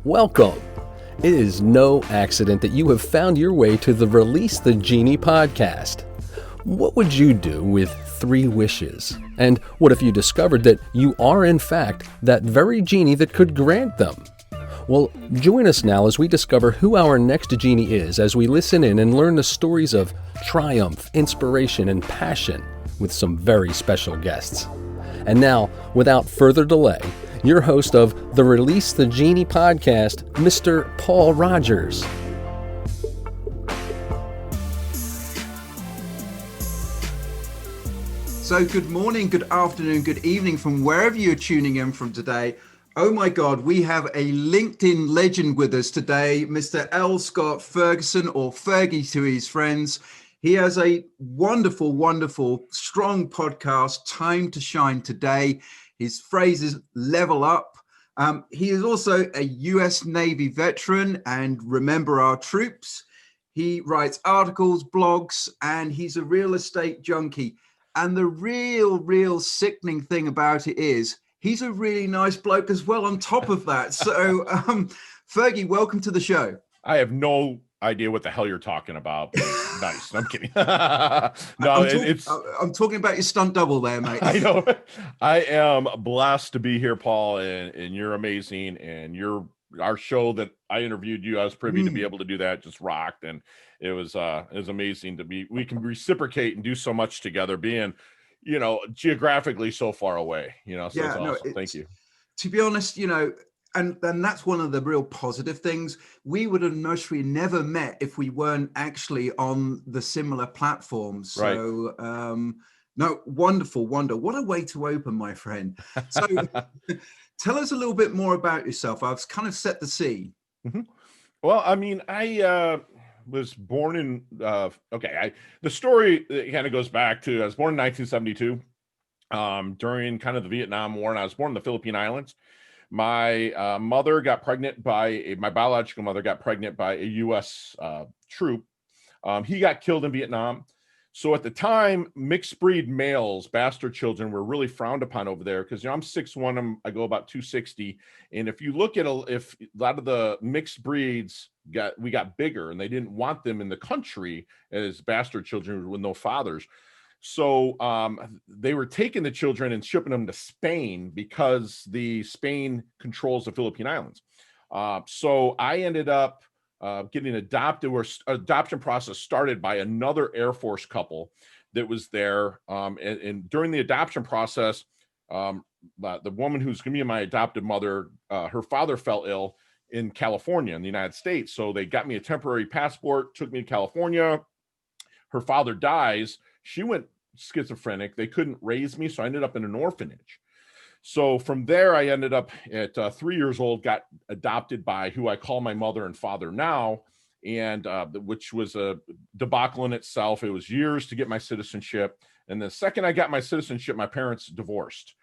Welcome. It is no accident that you have found your way to the Release the Genie podcast. What would you do with 3 wishes? And what if you discovered that you are in fact that very genie that could grant them? Well, join us now as we discover who our next genie is as we listen in and learn the stories of triumph, inspiration, and passion with some very special guests. And now, without further delay, your host of the Release the Genie podcast, Mr. Paul Rogers. So good morning, good afternoon, good evening from wherever you're tuning in from today. Oh my God, we have a LinkedIn legend with us today, Mr. L. Scott Ferguson, or Fergie to his friends. He has a wonderful, wonderful, strong podcast, Time to Shine Today. His phrase is level up. He is also a US Navy veteran and remember our troops. He writes articles, blogs, and he's a real estate junkie. And the real sickening thing about it is he's a really nice bloke as well on top of that. So, Fergie, welcome to the show. I have no idea what the hell you're talking about. Nice. I'm kidding. No, I'm talking about your stunt double there, mate. I know. I am blessed to be here, Paul, and you're amazing. And our show that I interviewed you, I was privy to be able to do that, just rocked. And it was amazing we can reciprocate and do so much together, being, geographically so far away, so yeah, it's awesome. Thank you. To be honest, and that's one of the real positive things. We would have mostly never met if we weren't actually on the similar platforms. Right. So, no, wonderful. What a way to open, my friend. So tell us a little bit more about yourself. I've kind of set the scene. Mm-hmm. Well, I mean, I was born in, the story kind of goes back to, I was born in 1972 during kind of the Vietnam War, and I was born in the Philippine Islands. My mother got pregnant my biological mother got pregnant by a U.S. troop. He got killed in Vietnam. So at the time, mixed breed males, bastard children, were really frowned upon over there because, I'm 6'1", I go about 260. And if you look at if a lot of the mixed breeds we got bigger, and they didn't want them in the country as bastard children with no fathers. So they were taking the children and shipping them to Spain because Spain controls the Philippine Islands. So I ended up getting adopted, where adoption process started by another Air Force couple that was there. And during the adoption process, the woman who's going to be my adopted mother, her father fell ill in California in the United States. So they got me a temporary passport, took me to California. Her father dies. She went schizophrenic. They couldn't raise me, so I ended up in an orphanage. So from there, I ended up at 3 years old, got adopted by who I call my mother and father now, and which was a debacle in itself. It was years to get my citizenship. And the second I got my citizenship, my parents divorced.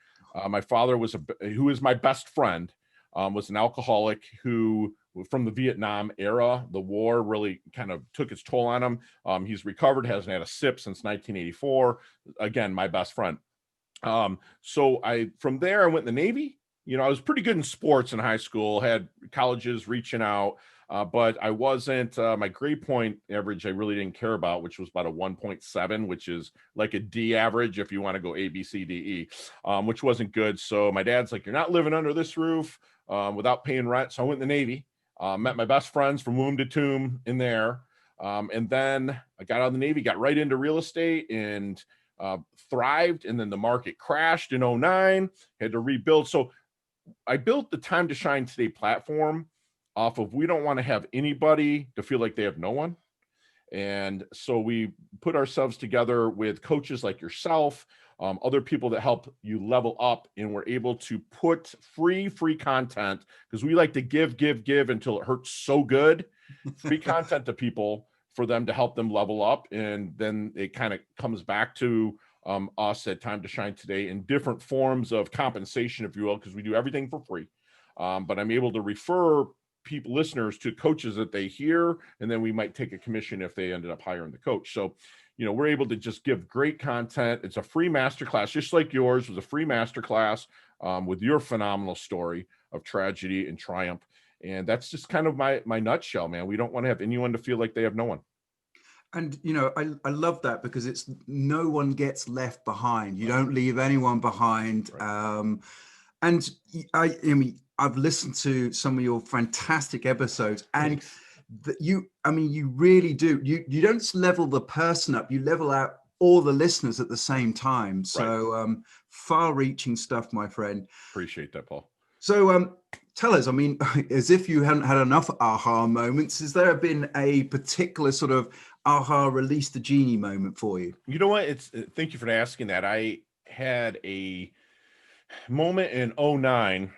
My father who is my best friend, was an alcoholic who, from the Vietnam era, the war really kind of took its toll on him. He's recovered, hasn't had a sip since 1984. Again, my best friend. So from there, I went in the Navy. I was pretty good in sports in high school, had colleges reaching out, but I wasn't, my grade point average, I really didn't care about, which was about a 1.7, which is like a D average if you want to go A, B, C, D, E, which wasn't good. So my dad's like, you're not living under this roof without paying rent. So I went in the Navy, met my best friends from womb to tomb in there. And then I got out of the Navy, got right into real estate and thrived. And then the market crashed in 2009, had to rebuild. So I built the Time to Shine Today platform off of, we don't want to have anybody to feel like they have no one. And so we put ourselves together with coaches like yourself, other people that help you level up, and we're able to put free content, because we like to give until it hurts so good. Free content to people for them to help them level up. And then it kind of comes back to us at Time to Shine Today in different forms of compensation, if you will, because we do everything for free. But I'm able to refer listeners to coaches that they hear, and then we might take a commission if they ended up hiring the coach. So we're able to just give great content. It's a free masterclass, just like yours was a free masterclass with your phenomenal story of tragedy and triumph. And that's just kind of my nutshell, man. We don't want to have anyone to feel like they have no one. And I love that, because it's no one gets left behind. You don't leave anyone behind. Right. And I mean, I've listened to some of your fantastic episodes, and Thanks. you really do. You don't just level the person up, you level out all the listeners at the same time. Right. So far-reaching stuff, my friend. Appreciate that, Paul. So tell us, I mean, as if you hadn't had enough aha moments, has there been a particular sort of aha release the genie moment for you? You know what? Thank you for asking that. I had a moment in '09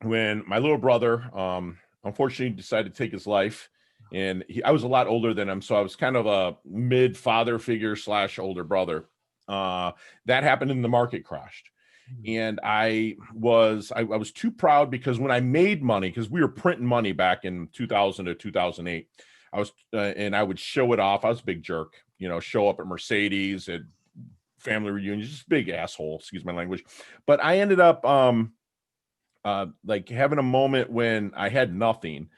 when my little brother, unfortunately decided to take his life. And I was a lot older than him. So I was kind of a mid father figure / older brother. That happened and the market crashed. And I was too proud, because when I made money, because we were printing money back in 2000 to 2008, and I would show it off. I was a big jerk, show up at Mercedes, at family reunions, just big asshole, excuse my language. But I ended up like having a moment when I had nothing,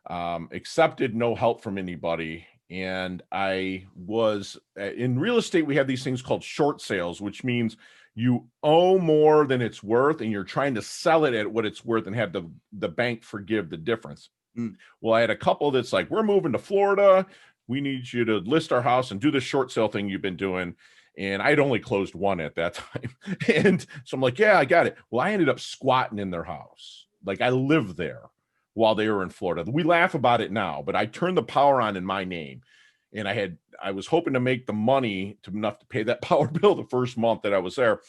accepted no help from anybody. And I was in real estate. We have these things called short sales, which means you owe more than it's worth, and you're trying to sell it at what it's worth and have the bank forgive the difference. Well, I had a couple that's like, we're moving to Florida. We need you to list our house and do the short sale thing you've been doing. And I'd only closed one at that time. And so I'm like, yeah, I got it. Well, I ended up squatting in their house. Like, I lived there while they were in Florida. We laugh about it now, but I turned the power on in my name. And I was hoping to make the money enough to pay that power bill the first month that I was there.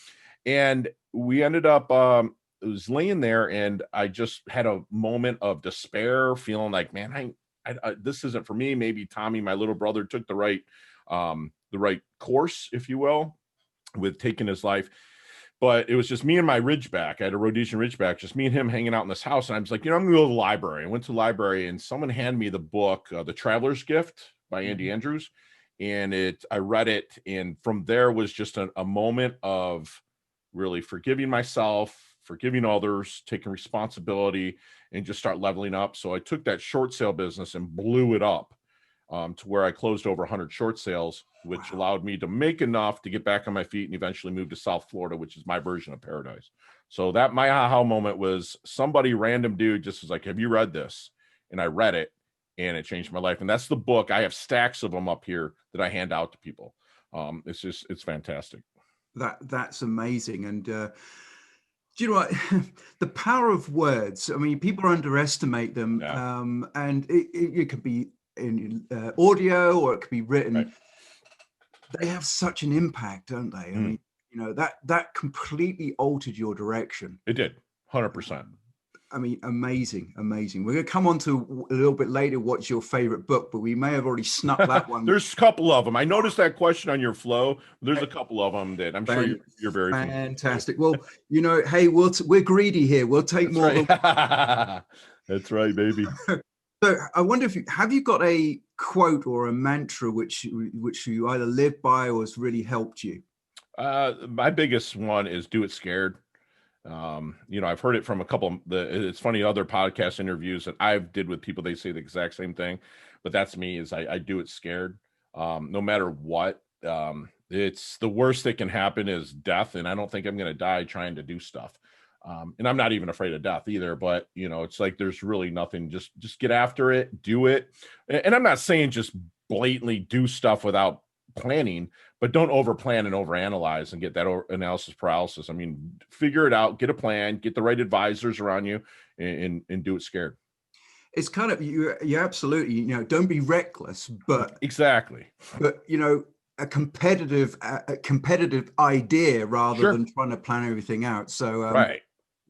And we ended up, it was laying there, and I just had a moment of despair, feeling like, man, I this isn't for me. Maybe Tommy, my little brother, took the right course, if you will, with taking his life. But it was just me and my Ridgeback. I had a Rhodesian Ridgeback, just me and him hanging out in this house. And I was like, I'm going to go to the library. I went to the library, and someone handed me the book, The Traveler's Gift by Andy Andrews. And I read it. And from there was just a moment of really forgiving myself, forgiving others, taking responsibility, and just start leveling up. So I took that short sale business and blew it up to where I closed over 100 short sales, which allowed me to make enough to get back on my feet and eventually move to South Florida, which is my version of paradise. So that my aha moment was somebody, random dude, just was like, have you read this? And I read it, and it changed my life. And that's the book. I have stacks of them up here that I hand out to people. It's fantastic. That's amazing. And do you know what? The power of words. I mean, people underestimate them. Yeah. And it could be in audio, or it could be written. Right. They have such an impact, don't they? I mean, that completely altered your direction. It did. 100%. I mean, amazing. We're going to come on to a little bit later what's your favorite book, but we may have already snuck that one. There's a couple of them. I noticed that question on your flow. There's a couple of them that I'm sure you're very fantastic. Well, hey, we're greedy here. We'll take more. Right. That's right, baby. So I wonder if have you got a quote or a mantra which you either live by or has really helped you? My biggest one is do it scared. I've heard it from a couple. It's funny, other podcast interviews that I've did with people, they say the exact same thing, but that's me. Is I do it scared. No matter what. It's the worst that can happen is death, and I don't think I'm going to die trying to do stuff. And I'm not even afraid of death either, but it's like, there's really nothing, just get after it, do it. And I'm not saying just blatantly do stuff without planning, but don't over plan and over analyze and get that analysis paralysis. I mean, figure it out, get a plan, get the right advisors around you, and do it scared. It's kind of, you absolutely, don't be reckless, but exactly. But, a competitive idea rather than trying to plan everything out. So, right.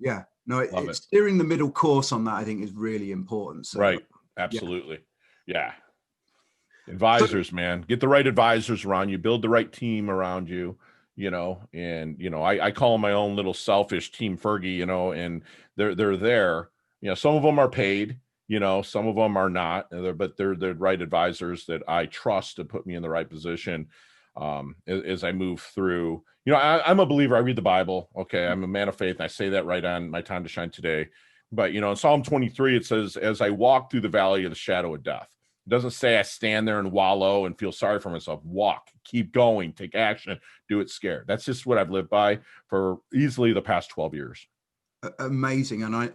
Yeah, no, it's steering the middle course on that, I think, is really important. So, right. Absolutely. Yeah. Advisors, man, get the right advisors around you, build the right team around you, and, I call them my own little selfish team Fergie, and they're there, some of them are paid, some of them are not, but they're the right advisors that I trust to put me in the right position. As I move through, I'm a believer. I read the Bible. Okay. I'm a man of faith. And I say that right on My Time to Shine Today. But, in Psalm 23, it says, as I walk through the valley of the shadow of death. It doesn't say I stand there and wallow and feel sorry for myself. Walk, keep going, take action, do it scared. That's just what I've lived by for easily the past 12 years. Amazing. And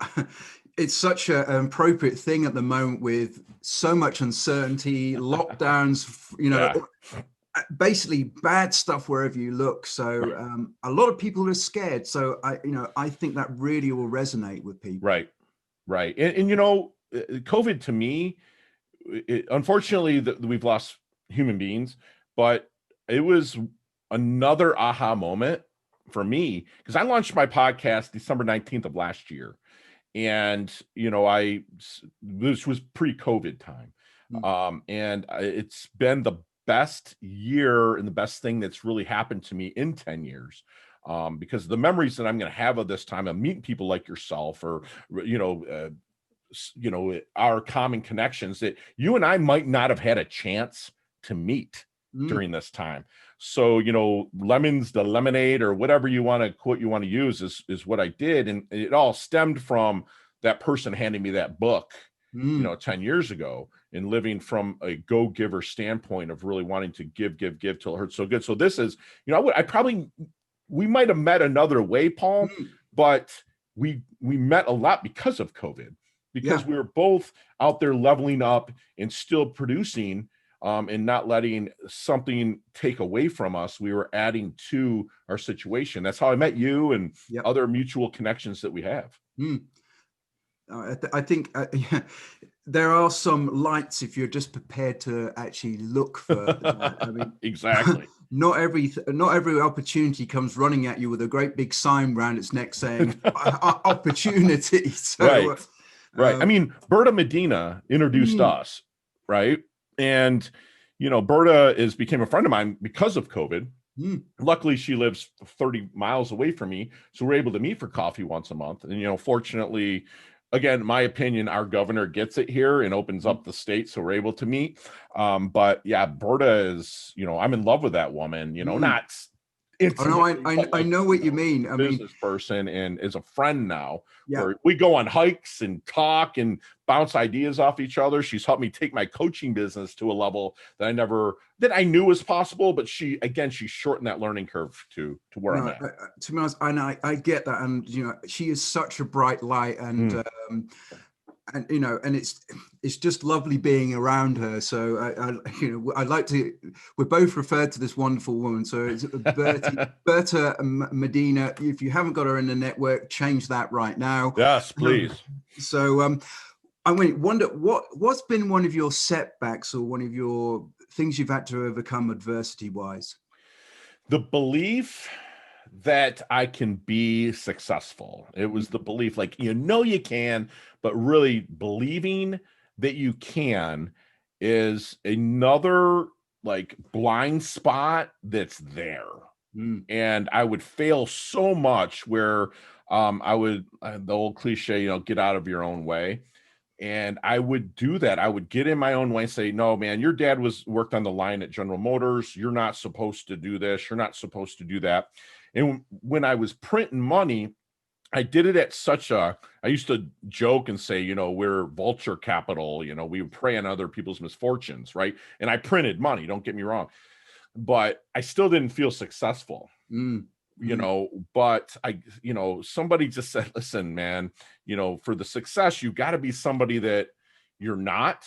it's such an appropriate thing at the moment with so much uncertainty, lockdowns, basically bad stuff wherever you look. So a lot of people are scared. So I think that really will resonate with people. Right. And COVID to me, unfortunately we've lost human beings, but it was another aha moment for me, because I launched my podcast December 19th of last year. And, this was pre-COVID time. And it's been the best year and the best thing that's really happened to me in 10 years. Because the memories that I'm going to have of this time of meeting people like yourself, or, our common connections that you and I might not have had a chance to meet during this time. So, lemons, the lemonade, or whatever quote you want to use is what I did. And it all stemmed from that person handing me that book, 10 years ago, and living from a go-giver standpoint of really wanting to give till it hurts so good. So this is, we might have met another way, Paul, but we met a lot because of COVID, because we were both out there leveling up and still producing, and not letting something take away from us. We were adding to our situation. That's how I met you and other mutual connections that we have. I think there are some lights if you're just prepared to actually look for that. I mean, exactly. Not every opportunity comes running at you with a great big sign around its neck saying opportunity. So, right. I mean, Berta Medina introduced us, right? And, Berta became a friend of mine because of COVID. Luckily, she lives 30 miles away from me, so we're able to meet for coffee once a month. And, fortunately, again, my opinion, our governor gets it here and opens up the state, so we're able to meet. But yeah, Berta is, I'm in love with that woman, not I know what you mean. I business person, and is a friend now. Yeah. Where we go on hikes and talk and bounce ideas off each other. She's helped me take my coaching business to a level that I knew was possible, but she shortened that learning curve to where I'm at. To be honest, I get that, and she is such a bright light, and and it's just lovely being around her. So I like to. We're both referred to this wonderful woman. So it's Berta Medina. If you haven't got her in the network, change that right now. Yes, please. So I wonder what's been one of your setbacks or one of your things you've had to overcome adversity wise. The belief that I can be successful. It was the belief, like, you can, but really believing that you can is another like blind spot that's there. And I would fail so much where I would, the old cliche, get out of your own way. And I would do that. I would get in my own way and say, no, man, your dad worked on the line at General Motors. You're not supposed to do this. You're not supposed to do that. And when I was printing money, I did it at I used to joke and say, we're vulture capital, we prey on other people's misfortunes, right? And I printed money, don't get me wrong, but I still didn't feel successful, but somebody just said, listen, man, for the success, you got to be somebody that you're not,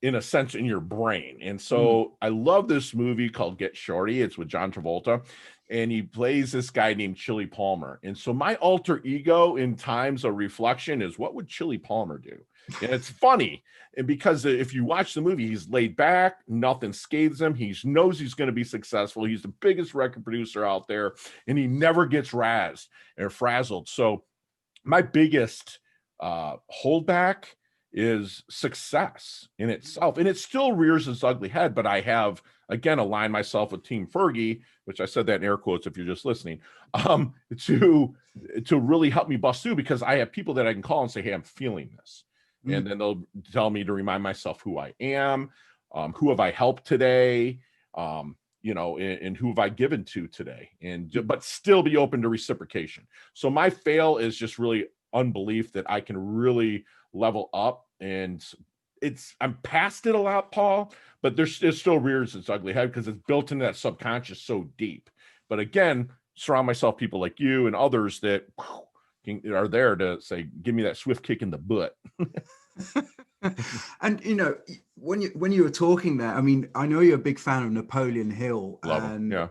in a sense, in your brain. And so I love this movie called Get Shorty. It's with John Travolta, and he plays this guy named Chili Palmer. And so my alter ego in times of reflection is, what would Chili Palmer do? And it's funny, and because if you watch the movie, he's laid back, nothing scathes him. He knows he's going to be successful. He's the biggest record producer out there, and he never gets razzed or frazzled. So my biggest holdback is success in itself, and it still rears its ugly head, but I have again aligned myself with Team Fergie, which I said that in air quotes if you're just listening, to really help me bust through, because I have people that I can call and say, hey, I'm feeling this, and then they'll tell me to remind myself who I am, who have I helped today, and who have I given to today, but still be open to reciprocation. So my fail is just really unbelief that I can really level up. And I'm past it a lot, Paul, but it still rears its ugly head because it's built into that subconscious so deep. But again, surround myself people like you and others that are there to say, give me that swift kick in the butt. And when you were talking there, I mean, I know you're a big fan of Napoleon Hill. Love him, yeah.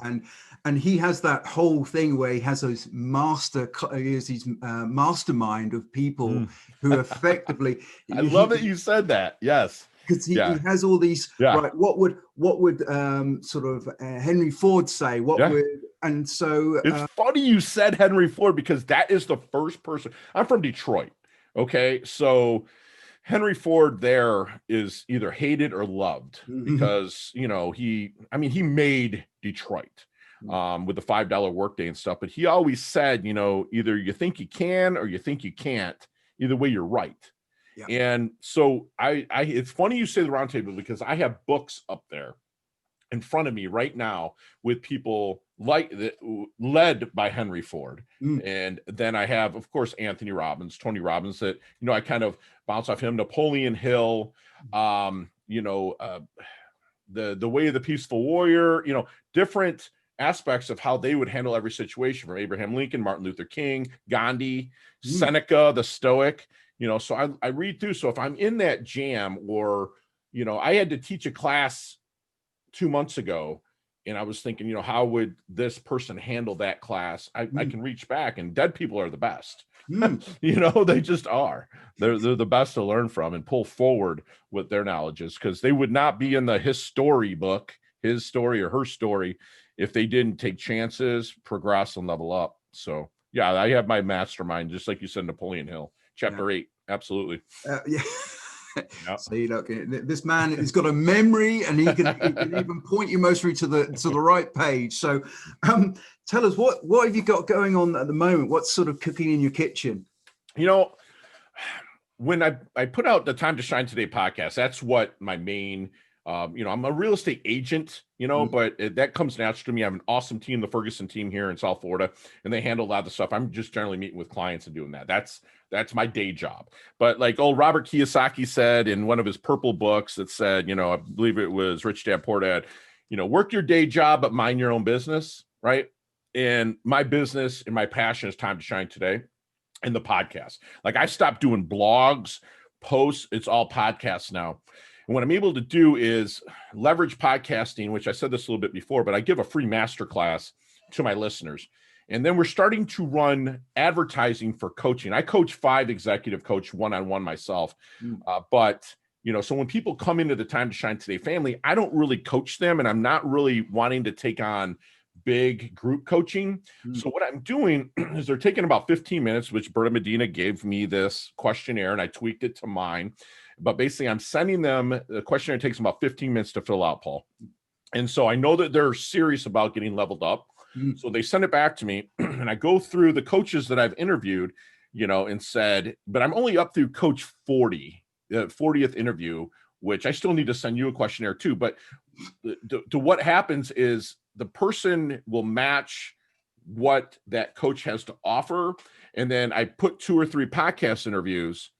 And he has that whole thing where he has those mastermind of people who effectively. I love that you said that. Yes, because he has all these. Yeah. Right. What would sort of Henry Ford say? And so it's funny you said Henry Ford, because that is the first person. I'm from Detroit. Okay, so Henry Ford there is either hated or loved because, he made Detroit with the $5 workday and stuff. But he always said, either you think you can or you think you can't. Either way, you're right. Yeah. And so it's funny you say the round table, because I have books up there in front of me right now with people led by Henry Ford. And then I have, of course, Tony Robbins, that, I kind of bounce off him, Napoleon Hill, the way of the peaceful warrior, different aspects of how they would handle every situation, from Abraham Lincoln, Martin Luther King, Gandhi, Seneca, the Stoic, so I read through. So if I'm in that jam, or, I had to teach a class 2 months ago, and I was thinking, how would this person handle that class? I can reach back, and dead people are the best. They just are. They're the best to learn from and pull forward what their knowledge is, because they would not be in the his story book, his story or her story, if they didn't take chances, progress, and level up. So yeah, I have my mastermind, just like you said, Napoleon Hill, chapter 8. Absolutely. Yeah. See, look, this man has got a memory, and he can even point you mostly to the right page. So tell us, what have you got going on at the moment? What's sort of cooking in your kitchen? When I put out the Time to Shine Today podcast, that's what my main, I'm a real estate agent, but that comes natural to me. I have an awesome team, the Ferguson team here in South Florida, and they handle a lot of the stuff. I'm just generally meeting with clients and doing that. That's my day job. But like old Robert Kiyosaki said in one of his purple books that said, I believe it was Rich Dad Poor Dad, work your day job, but mind your own business. Right. And my business and my passion is Time to Shine Today and the podcast. Like, I stopped doing blogs, posts. It's all podcasts now. And what I'm able to do is leverage podcasting, which I said this a little bit before, but I give a free masterclass to my listeners. And then we're starting to run advertising for coaching. I coach 5 executive coach one-on-one myself. But, so when people come into the Time to Shine Today family, I don't really coach them, and I'm not really wanting to take on big group coaching. So what I'm doing is they're taking about 15 minutes, which Berta Medina gave me this questionnaire, and I tweaked it to mine. But basically, I'm sending them, the questionnaire takes about 15 minutes to fill out, Paul. And so I know that they're serious about getting leveled up. So they send it back to me, and I go through the coaches that I've interviewed, and said, but I'm only up through coach 40, the 40th interview, which I still need to send you a questionnaire too. But to what happens is the person will match what that coach has to offer. And then I put 2 or 3 podcast interviews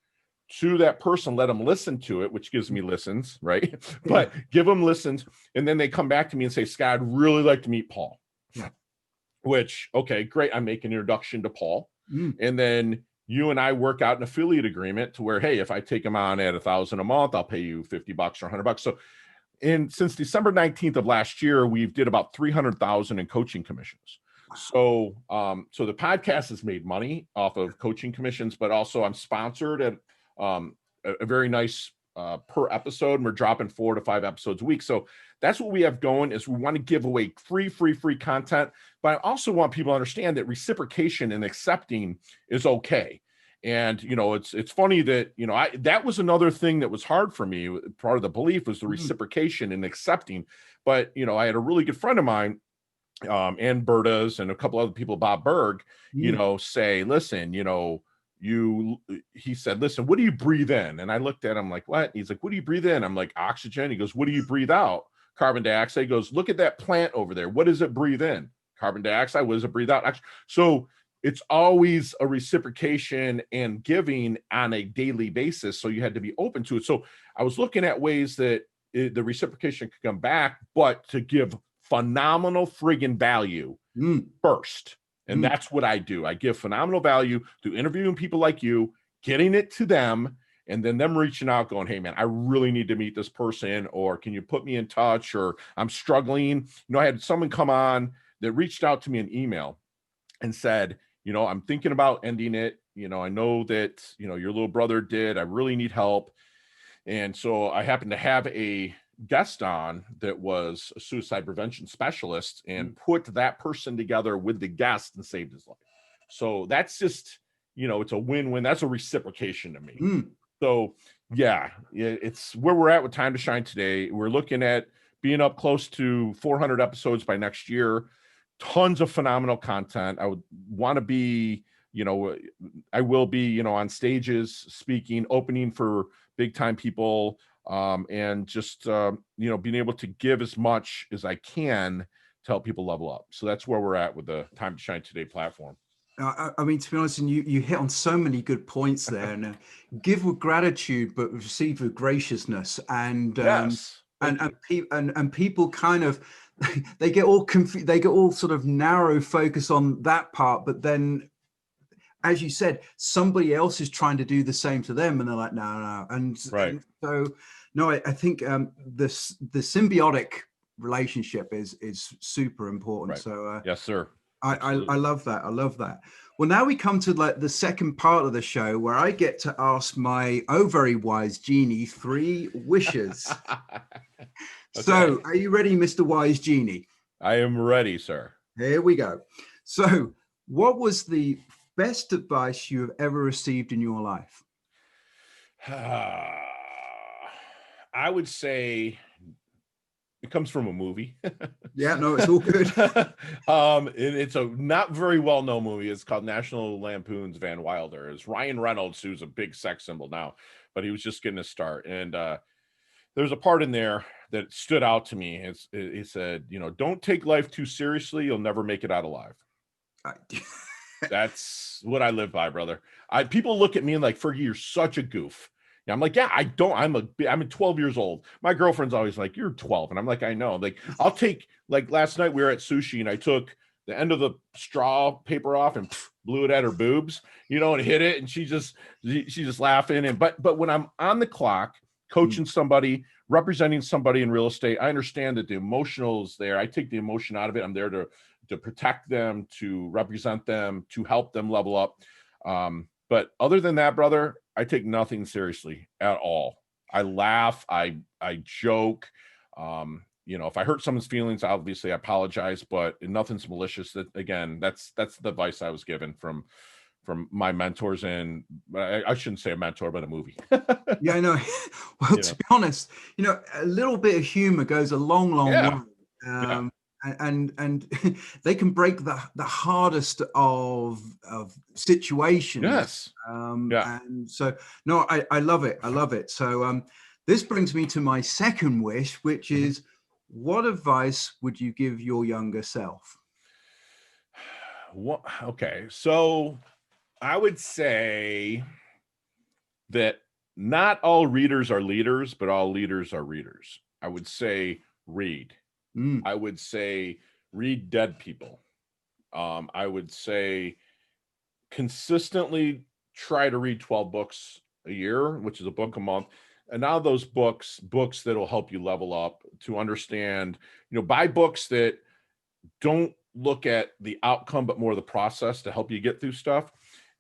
to that person, let them listen to it, which gives me listens, right? But give them listens. And then they come back to me and say, Scott, I'd really like to meet Paul. Which, okay, great. I make an introduction to Paul. And then you and I work out an affiliate agreement to where, hey, if I take him on at $1,000 a month, I'll pay you $50 or $100. So since December 19th of last year, we've did about 300,000 in coaching commissions. So, so the podcast has made money off of coaching commissions, but also I'm sponsored at a very nice per episode, and we're dropping 4 to 5 episodes a week. So that's what we have going, is we want to give away free content. But I also want people to understand that reciprocation and accepting is okay. And, it's funny that, that was another thing that was hard for me. Part of the belief was the reciprocation and accepting. But, I had a really good friend of mine, and Berta's and a couple other people, Bob Berg, say, listen, he said, listen, what do you breathe in? And I looked at him like, what? He's like, what do you breathe in? I'm like, oxygen. He goes, what do you breathe out? Carbon dioxide. He goes, look at that plant over there. What does it breathe in? Carbon dioxide. What does it breathe out? So it's always a reciprocation and giving on a daily basis. So you had to be open to it. So I was looking at ways that the reciprocation could come back, but to give phenomenal friggin' value first. And that's what I do. I give phenomenal value through interviewing people like you, getting it to them, and then them reaching out going, hey man, I really need to meet this person, or can you put me in touch, or I'm struggling. I had someone come on that reached out to me in email and said, I'm thinking about ending it. I know that, your little brother did. I really need help. And so I happened to have a guest on that was a suicide prevention specialist and put that person together with the guest and saved his life. So that's just, it's a win-win. That's a reciprocation to me. So yeah, it's where we're at with Time to Shine today. We're looking at being up close to 400 episodes by next year. Tons of phenomenal content. I would want to be, I will be, on stages, speaking, opening for big time people, and just, being able to give as much as I can to help people level up. So that's where we're at with the Time to Shine Today platform. I mean, to be honest, and you hit on so many good points there. And give with gratitude, but receive with graciousness. And yes, and people kind of they get all confused. They get all sort of narrow focus on that part, but then, as you said, somebody else is trying to do the same to them, and they're like, no. And so, no, I think the symbiotic relationship is super important. Right. So, yes, sir. I love that. I love that. Well, now we come to like the second part of the show where I get to ask my very wise Genie 3 wishes. Okay. So, are you ready, Mr. Wise Genie? I am ready, sir. Here we go. So, what was the best advice you have ever received in your life? I would say it comes from a movie. Yeah, no, it's all good. It's a not very well-known movie. It's called National Lampoon's Van Wilder. It's Ryan Reynolds, who's a big sex symbol now, but he was just getting a start. And there's a part in there that stood out to me. He said, don't take life too seriously. You'll never make it out alive. That's what I live by, brother. People look at me and like, Fergie, you're such a goof. I'm like, yeah, I don't. I'm 12 years old. My girlfriend's always like, you're 12. And I'm like, I know. Like, I'll take, like last night we were at sushi and I took the end of the straw paper off and blew it at her boobs, and hit it. And she's just laughing. And, but when I'm on the clock coaching somebody, representing somebody in real estate, I understand that the emotional is there. I take the emotion out of it. I'm there to protect them, to represent them, to help them level up. But other than that, brother, I take nothing seriously at all. I laugh, I joke. If I hurt someone's feelings, obviously I apologize, but nothing's malicious. That again, that's the advice I was given from my mentors, and I shouldn't say a mentor, but a movie. Yeah, I know. Well, to be honest, a little bit of humor goes a long way. And they can break the hardest of situations. Yes. And so, no, I love it. I love it. So this brings me to my second wish, which is, what advice would you give your younger self? Okay, so I would say that not all readers are leaders, but all leaders are readers. I would say read. I would say read dead people. I would say consistently try to read 12 books a year, which is a book a month. And now those books that'll help you level up, to understand, buy books that don't look at the outcome, but more the process to help you get through stuff.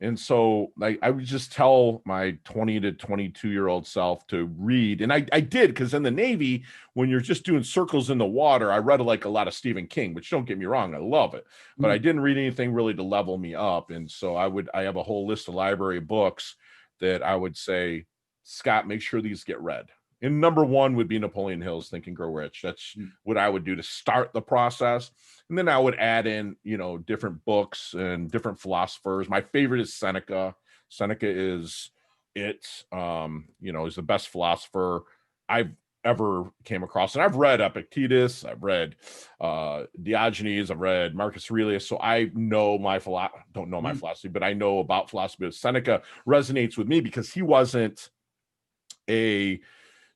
And so I would just tell my 20 to 22-year-old self to read. And I did, because in the Navy, when you're just doing circles in the water, I read like a lot of Stephen King, which don't get me wrong, I love it. But I didn't read anything really to level me up. And so I have a whole list of library of books that I would say, Scott, make sure these get read. And number one would be Napoleon Hill's Think and Grow Rich. That's what I would do to start the process. And then I would add in, different books and different philosophers. My favorite is Seneca. Seneca is is the best philosopher. I've ever came across. And I've read Epictetus, I've read Diogenes, I've read Marcus Aurelius. So I know don't know my philosophy, but I know about philosophy. But Seneca resonates with me because he wasn't a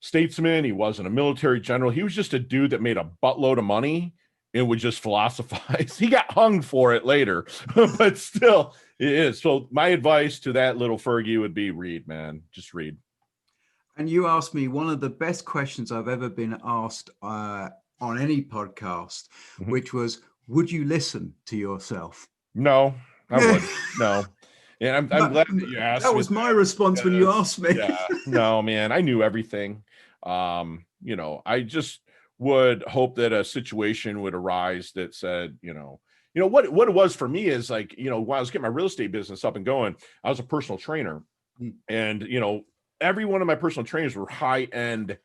statesman. He wasn't a military general. He was just a dude that made a buttload of money and would just philosophize. He got hung for it later, but still it is. So my advice to that little Fergie would be read, man. Just read. And you asked me one of the best questions I've ever been asked on any podcast, which was, would you listen to yourself? No, I wouldn't. No. And I'm glad that you asked. That was my response when you asked me. Yeah. No, man, I knew everything. I just would hope that a situation would arise that said, what it was for me is like, when I was getting my real estate business up and going, I was a personal trainer. And, every one of my personal trainers were high-end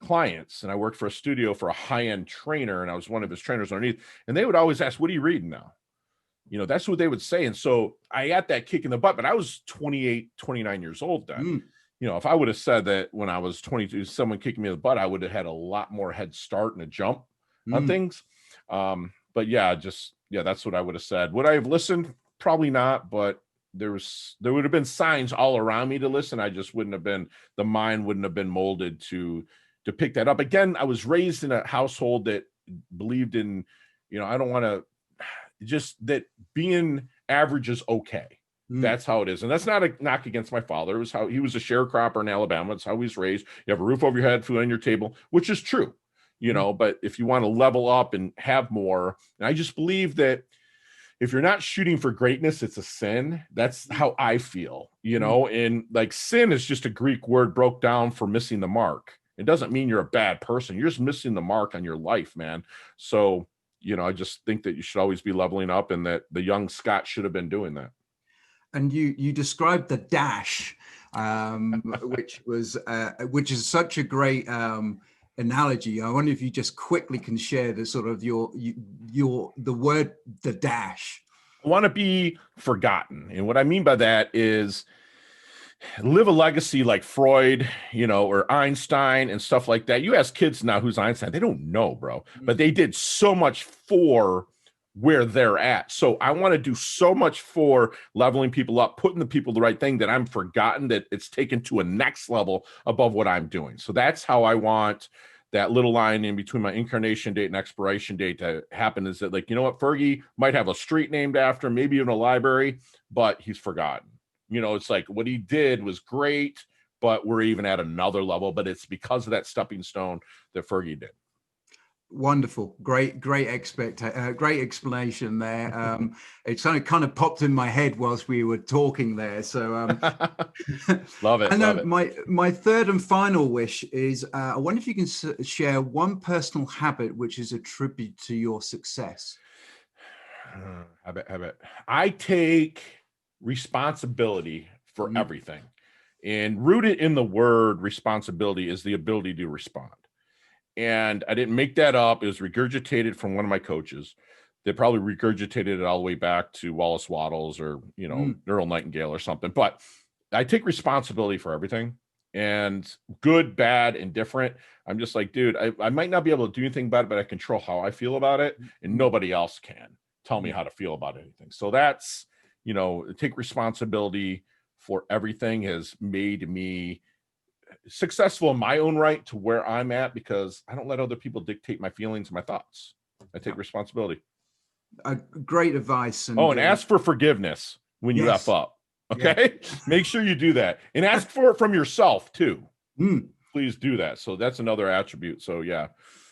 clients. And I worked for a studio for a high-end trainer, and I was one of his trainers underneath. And they would always ask, what are you reading now? That's what they would say. And so I got that kick in the butt, but I was 28, 29 years old then. If I would have said that when I was 22, someone kicking me in the butt, I would have had a lot more head start and a jump on things. But that's what I would have said. Would I have listened? Probably not, but there would have been signs all around me to listen. I just the mind wouldn't have been molded to pick that up. Again, I was raised in a household that believed in, I don't want to, just that being average is okay. That's how it is. And that's not a knock against my father. It was how he was a sharecropper in Alabama. It's how he was raised. You have a roof over your head, food on your table, which is true, but if you want to level up and have more, and I just believe that if you're not shooting for greatness, it's a sin. That's how I feel, and like sin is just a Greek word broke down for missing the mark. It doesn't mean you're a bad person. You're just missing the mark on your life, man. So, I just think that you should always be leveling up, and that the young Scott should have been doing that. And you described the dash, which is such a great analogy. I wonder if you just quickly can share the sort of the word, the dash. I want to be forgotten. And what I mean by that is live a legacy like Freud, or Einstein and stuff like that. You ask kids now who's Einstein, they don't know, bro, but they did so much for where they're at. So I want to do so much for leveling people up, putting the people the right thing, that I'm forgotten, that it's taken to a next level above what I'm doing. So that's how I want that little line in between my incarnation date and expiration date to happen, is that, like, Fergie might have a street named after him, maybe even a library, but he's forgotten. It's like what he did was great, but we're even at another level, but it's because of that stepping stone that Fergie did. Wonderful. Great explanation there. It kind of popped in my head whilst we were talking there. So love it. And love it. My third and final wish is, I wonder if you can share one personal habit which is a tribute to your success. Habit. I take responsibility for everything, and rooted in the word responsibility is the ability to respond. And I didn't make that up. It was regurgitated from one of my coaches. They probably regurgitated it all the way back to Wallace Wattles or, Earl Nightingale or something. But I take responsibility for everything, and good, bad, and different. I'm just like, dude, I might not be able to do anything about it, but I control how I feel about it. And nobody else can tell me how to feel about anything. So that's, take responsibility for everything has made me successful in my own right to where I'm at, because I don't let other people dictate my feelings and my thoughts. I take responsibility. Great advice. And ask for forgiveness when you F up. Okay. Yeah. Make sure you do that, and ask for it from yourself too. Please do that. So that's another attribute. So yeah,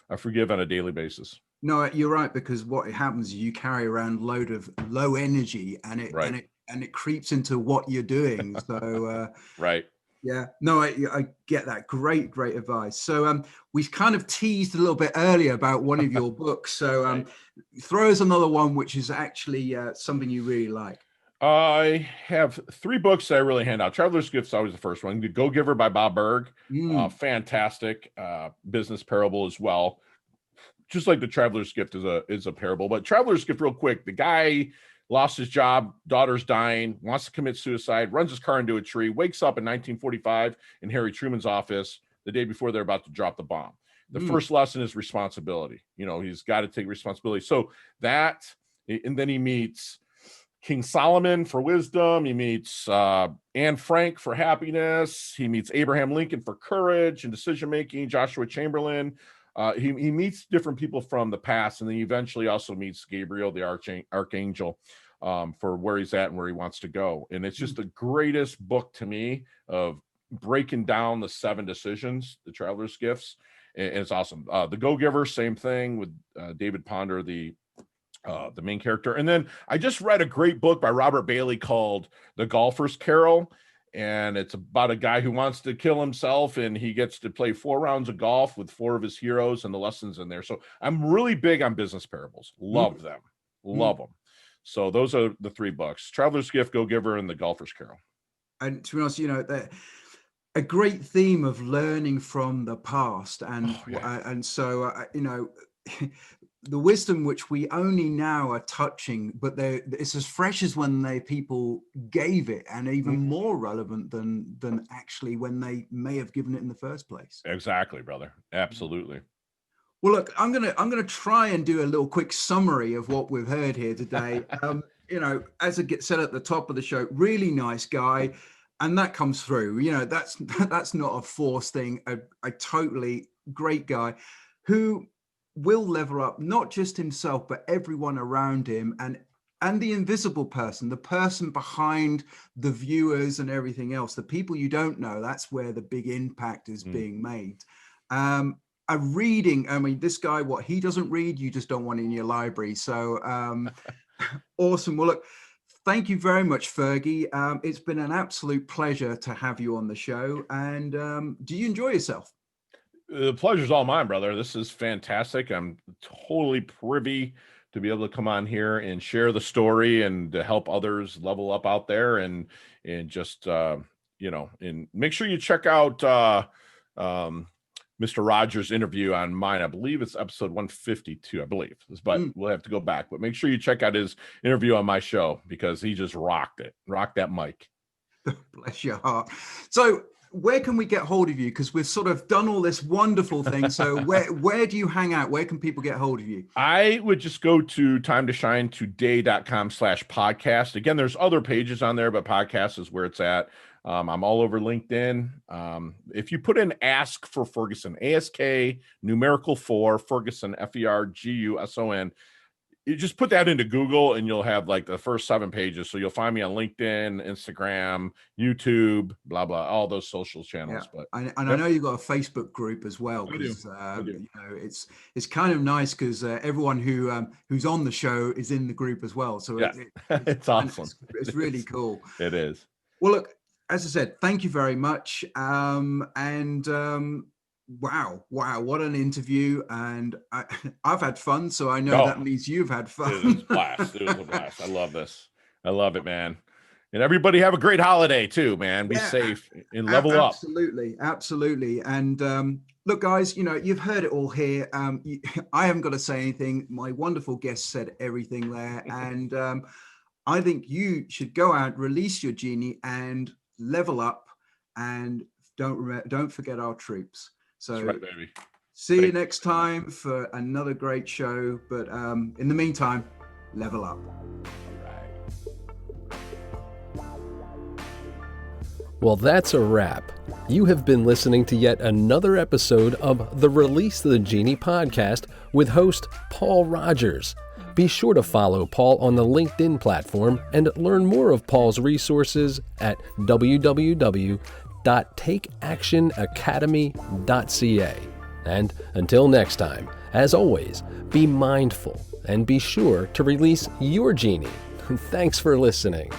I forgive on a daily basis. No, you're right, because what happens is you carry around a load of low energy, and it creeps into what you're doing. So right. Yeah, no, I get that. Great advice. So we kind of teased a little bit earlier about one of your books. So throw us another one, which is actually something you really like. I have 3 books that I really hand out. Traveler's Gift is always the first one. The Go Giver by Bob Berg. Fantastic business parable as well. Just like the Traveler's Gift is a parable. But Traveler's Gift, real quick, the guy lost his job, daughter's dying, wants to commit suicide, runs his car into a tree, wakes up in 1945 in Harry Truman's office, the day before they're about to drop the bomb. The first lesson is responsibility. He's got to take responsibility. So that, and then he meets King Solomon for wisdom. He meets Anne Frank for happiness. He meets Abraham Lincoln for courage and decision-making, Joshua Chamberlain. He meets different people from the past, and then he eventually also meets Gabriel, the archangel, for where he's at and where he wants to go. And it's just the greatest book to me of breaking down the 7 decisions, the traveler's gifts. And it's awesome. The Go-Giver, same thing with David Ponder, the main character. And then I just read a great book by Robert Bailey called The Golfer's Carol. And it's about a guy who wants to kill himself, and he gets to play 4 rounds of golf with 4 of his heroes, and the lessons in there. So I'm really big on business parables. Love them. Love them. So those are the 3 books: Traveler's Gift, Go-Giver, and The Golfer's Carol. And to be honest, a great theme of learning from the past. And so the wisdom which we only now are touching, but it's as fresh as when people gave it, and even more relevant than actually when they may have given it in the first place. Exactly, brother. Absolutely. Well, look, I'm gonna try and do a little quick summary of what we've heard here today. As I said at the top of the show, really nice guy, and that comes through. That's not a forced thing. A totally great guy who will level up not just himself but everyone around him, and the invisible person, the person behind the viewers and everything else, the people you don't know. That's where the big impact is being made. A reading, this guy, what he doesn't read, you just don't want in your library. So awesome. Well, look, thank you very much, Fergie. It's been an absolute pleasure to have you on the show. And do you enjoy yourself? The pleasure's all mine, brother. This is fantastic. I'm totally privy to be able to come on here and share the story and to help others level up out there, and just and make sure you check out Mr. Rogers' interview on mine. I believe it's episode 152, but we'll have to go back. But make sure you check out his interview on my show, because he just rocked that mic. Bless your heart. So where can we get hold of you? Because we've sort of done all this wonderful thing. So where do you hang out? Where can people get hold of you? I would just go to timetoshinetoday.com/podcast. Again, there's other pages on there, but podcast is where it's at. I'm all over LinkedIn. If you put in Ask for Ferguson, ASK numerical 4 Ferguson, FERGUSON, you just put that into Google and you'll have like the first 7 pages. So you'll find me on LinkedIn, Instagram, YouTube, blah, blah, all those social channels. Yeah. But I know you've got a Facebook group as well. Because it's kind of nice because everyone who's on the show is in the group as well. So it's awesome. It's really cool. It is. Well, look, as I said, thank you very much. Wow, what an interview. And I've had fun, so I know that means you've had fun. It was a blast. It was a blast. I love this. I love it, man. And everybody have a great holiday too, man. Be safe and level up. Absolutely. And look, guys, you've heard it all here. I haven't got to say anything. My wonderful guest said everything there. And I think you should go out, release your genie, and level up. And don't forget our troops. So that's right, baby. See you next time for another great show. But in the meantime, level up. Well, that's a wrap. You have been listening to yet another episode of the Release the Genie podcast with host Paul Rogers. Be sure to follow Paul on the LinkedIn platform and learn more of Paul's resources at www.takeactionacademy.ca. And until next time, as always, be mindful and be sure to release your genie. Thanks for listening.